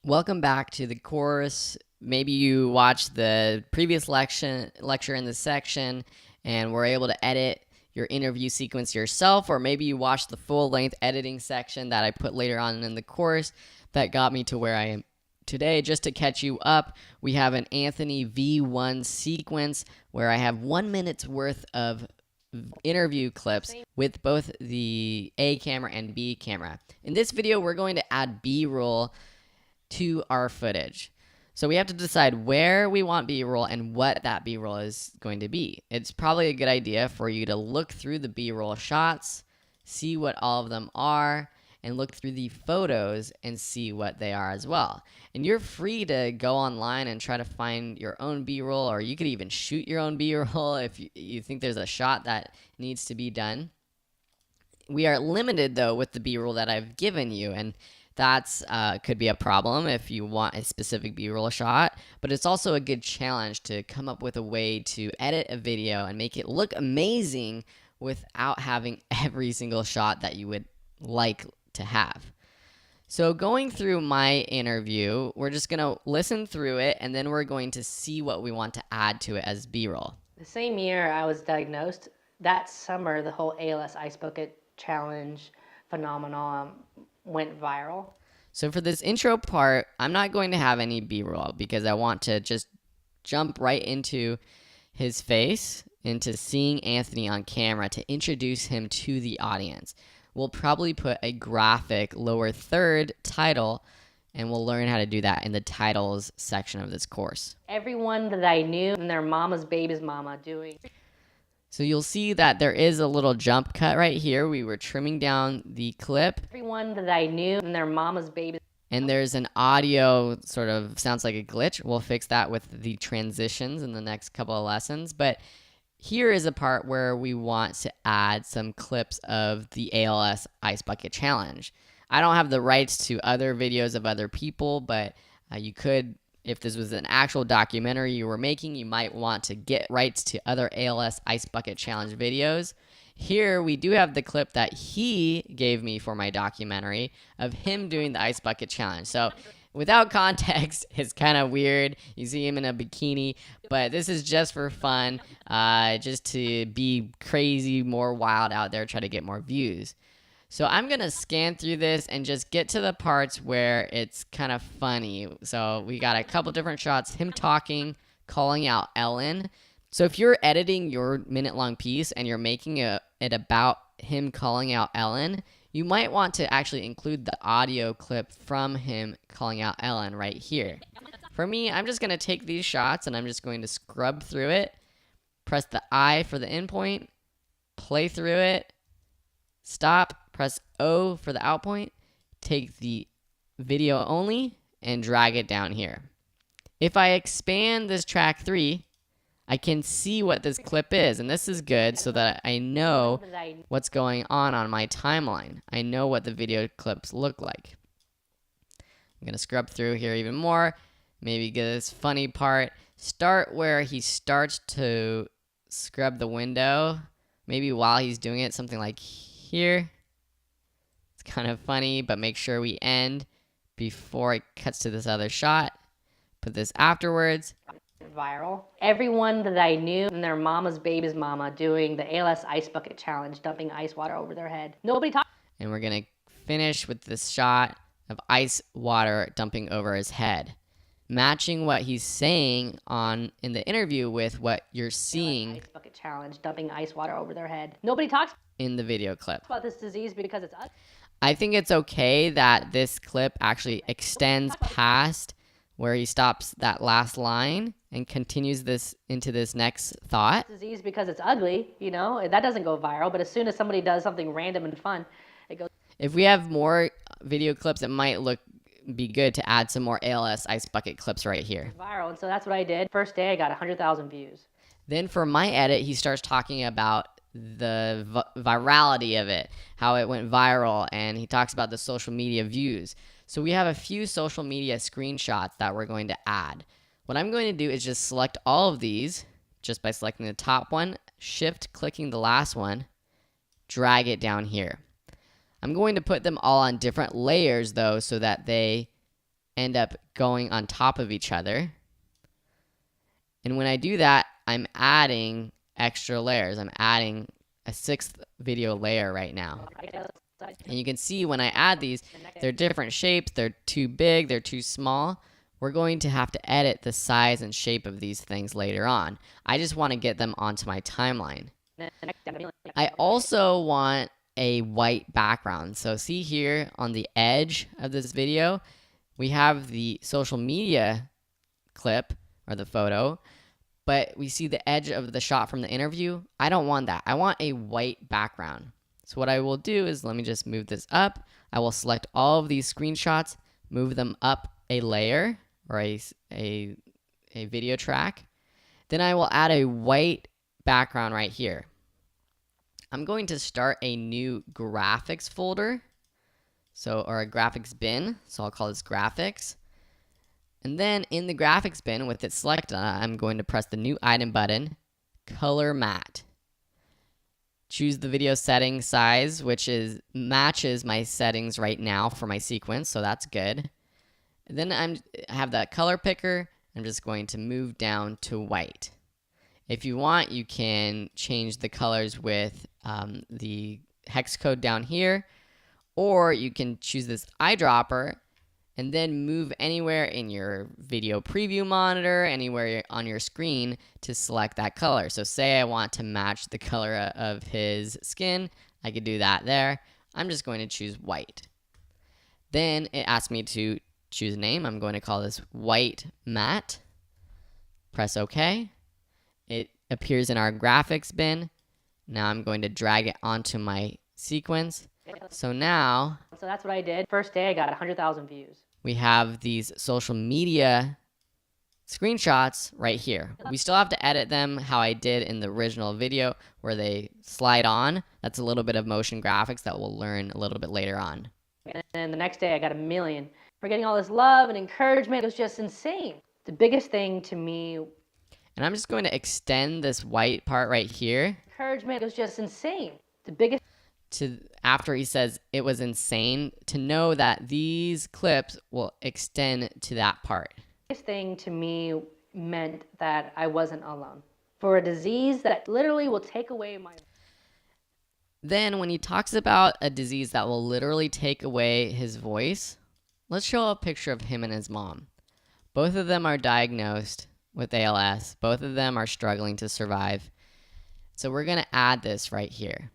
Welcome back to the course. Maybe you watched the previous lecture in this section and were able to edit your interview sequence yourself, or maybe you watched the full-length editing section that I put later on in the course that got me to where I am today. Just to catch you up, we have an Anthony V1 sequence where I have 1 minute's worth of interview clips with both the A camera and B camera. In this video, we're going to add B-roll to our footage. So we have to decide where we want B-roll and what that B-roll is going to be. It's probably a good idea for you to look through the B-roll shots, see what all of them are, and look through the photos and see what they are as well. And you're free to go online and try to find your own B-roll, or you could even shoot your own B-roll if you think there's a shot that needs to be done. We are limited though with the B-roll that I've given you, and that's could be a problem if you want a specific B-roll shot, but it's also a good challenge to come up with a way to edit a video and make it look amazing without having every single shot that you would like to have. So going through my interview, we're just going to listen through it, and then we're going to see what we want to add to it as B-roll. The same year I was diagnosed, that summer the whole ALS Ice Bucket Challenge phenomenon went viral. So for this intro part, I'm not going to have any B-roll because I want to just jump right into his face, into seeing Anthony on camera to introduce him to the audience. We'll probably put a graphic lower third title, and we'll learn how to do that in the titles section of this course. Everyone that I knew and their mama's baby's mama doing. So you'll see that there is a little jump cut right here. We were trimming down the clip. Everyone that I knew and their mama's baby. And there's an audio sort of sounds like a glitch. We'll fix that with the transitions in the next couple of lessons. But here is a part where we want to add some clips of the ALS Ice Bucket Challenge. I don't have the rights to other videos of other people, but you could. If this was an actual documentary you were making, you might want to get rights to other ALS Ice Bucket Challenge videos. Here we do have the clip that he gave me for my documentary of him doing the Ice Bucket Challenge. So without context, it's kind of weird. You see him in a bikini, but this is just for fun, just to be crazy, more wild out there, try to get more views. So I'm going to scan through this and just get to the parts where it's kind of funny. So we got a couple different shots, him talking, calling out Ellen. So if you're editing your minute-long piece and you're making it about him calling out Ellen, you might want to actually include the audio clip from him calling out Ellen right here. For me, I'm just going to take these shots and I'm just going to scrub through it, press the I for the in point, play through it, stop, press O for the out point, take the video only, and drag it down here. If I expand this track 3, I can see what this clip is, and this is good so that I know what's going on my timeline. I know what the video clips look like. I'm going to scrub through here even more, maybe get this funny part. Start where he starts to scrub the window, maybe while he's doing it, something like here. It's kind of funny, but make sure we end before it cuts to this other shot. Put this afterwards. Viral. Everyone that I knew and their mama's baby's mama doing the ALS Ice Bucket Challenge, dumping ice water over their head. Nobody talked. And we're going to finish with this shot of ice water dumping over his head, matching what he's saying in the interview with what you're seeing. Ice Bucket Challenge, dumping ice water over their head. Nobody talks in the video clip about this disease because it's us. I think it's okay that this clip actually extends past where he stops that last line and continues this into this next thought. Disease because it's ugly, you know, that doesn't go viral, but as soon as somebody does something random and fun, it goes. If we have more video clips, it might be good to add some more ALS Ice Bucket clips right here. Viral, and so that's what I did. First day, I got 100,000 views. Then for my edit, he starts talking about the virality of it, how it went viral, and he talks about the social media views. So we have a few social media screenshots that we're going to add. What I'm going to do is just select all of these just by selecting the top one, shift clicking the last one, drag it down here. I'm going to put them all on different layers though so that they end up going on top of each other. And when I do that, I'm adding extra layers. I'm adding a 6th video layer right now. And you can see when I add these, they're different shapes. They're too big, they're too small. We're going to have to edit the size and shape of these things later on. I just want to get them onto my timeline. I also want a white background. So see here on the edge of this video, we have the social media clip or the photo, but we see the edge of the shot from the interview. I don't want that. I want a white background. So what I will do is, let me just move this up. I will select all of these screenshots, move them up a layer or a video track. Then I will add a white background right here. I'm going to start a new graphics folder, or a graphics bin. So I'll call this graphics. And then in the graphics bin with it selected, I'm going to press the new item button, color matte. Choose the video setting size, which matches my settings right now for my sequence, so that's good. And then I have that color picker. I'm just going to move down to white. If you want, you can change the colors with the hex code down here, or you can choose this eyedropper and then move anywhere in your video preview monitor, anywhere on your screen to select that color. So say I want to match the color of his skin, I could do that there. I'm just going to choose white. Then it asks me to choose a name. I'm going to call this white matte. Press OK. It appears in our graphics bin. Now I'm going to drag it onto my sequence. So that's what I did. First day I got 100,000 views. We have these social media screenshots right here. We still have to edit them how I did in the original video where they slide on. That's a little bit of motion graphics that we'll learn a little bit later on. And then the next day I got 1 million. We're getting all this love and encouragement. It was just insane. The biggest thing to me. And I'm just going to extend this white part right here. Encouragement was just insane. The biggest. After he says it was insane, to know that these clips will extend to that part. This thing to me meant that I wasn't alone. For a disease that literally will take away my. Then when he talks about a disease that will literally take away his voice, let's show a picture of him and his mom. Both of them are diagnosed with ALS. Both of them are struggling to survive. So we're going to add this right here.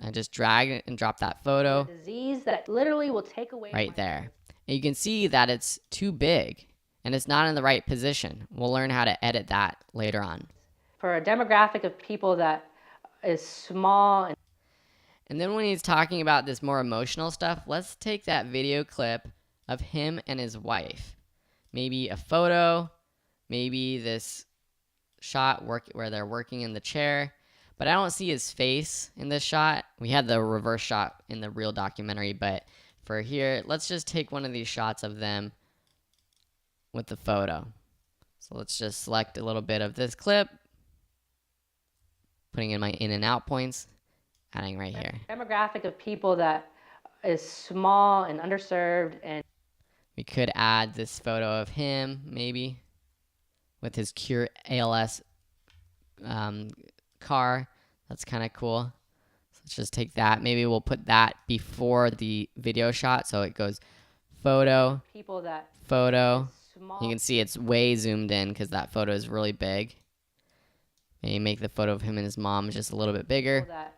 I just drag and drop that photo. A disease that literally will take away right there. And you can see that it's too big and it's not in the right position. We'll learn how to edit that later on. For a demographic of people that is small. And then when he's talking about this more emotional stuff, let's take that video clip of him and his wife. Maybe a photo, maybe this shot where they're working in the chair. But I don't see his face in this shot. We had the reverse shot in the real documentary, but for here, let's just take one of these shots of them with the photo. So let's just select a little bit of this clip, putting in my in and out points, adding right here. Demographic of people that is small and underserved, and we could add this photo of him maybe with his Cure ALS car. That's kind of cool. So let's just take that. Maybe we'll put that before the video shot, so it goes photo, people that photo. Small. You can see it's way zoomed in because that photo is really big. Maybe make the photo of him and his mom just a little bit bigger. That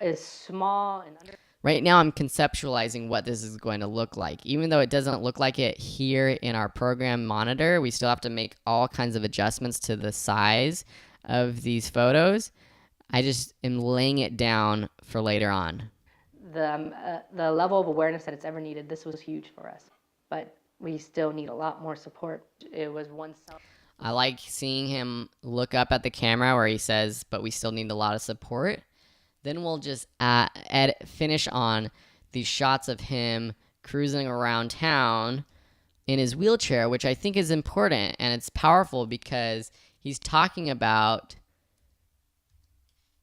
is small and Right now I'm conceptualizing what this is going to look like. Even though it doesn't look like it here in our program monitor, we still have to make all kinds of adjustments to the size of these photos. I just am laying it down for later on. The level of awareness that it's ever needed, this was huge for us. But we still need a lot more support. It was one self. I like seeing him look up at the camera where he says, but we still need a lot of support. Then we'll just finish on these shots of him cruising around town in his wheelchair, which I think is important, and it's powerful because he's talking about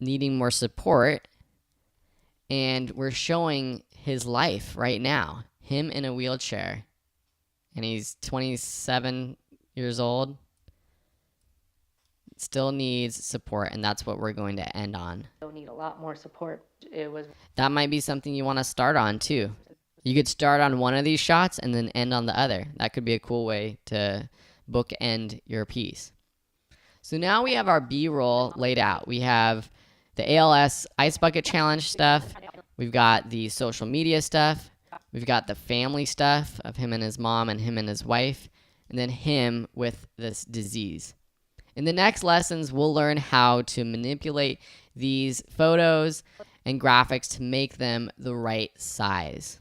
needing more support, and we're showing his life right now, him in a wheelchair. and he's 27 years old. Still needs support, and that's what we're going to end on. Still need a lot more support. It was That might be something you want to start on too. You could start on one of these shots and then end on the other. That could be a cool way to bookend your piece. So now we have our B-roll laid out. We have the ALS Ice Bucket Challenge stuff. We've got the social media stuff. We've got the family stuff of him and his mom and him and his wife, and then him with this disease. In the next lessons, we'll learn how to manipulate these photos and graphics to make them the right size.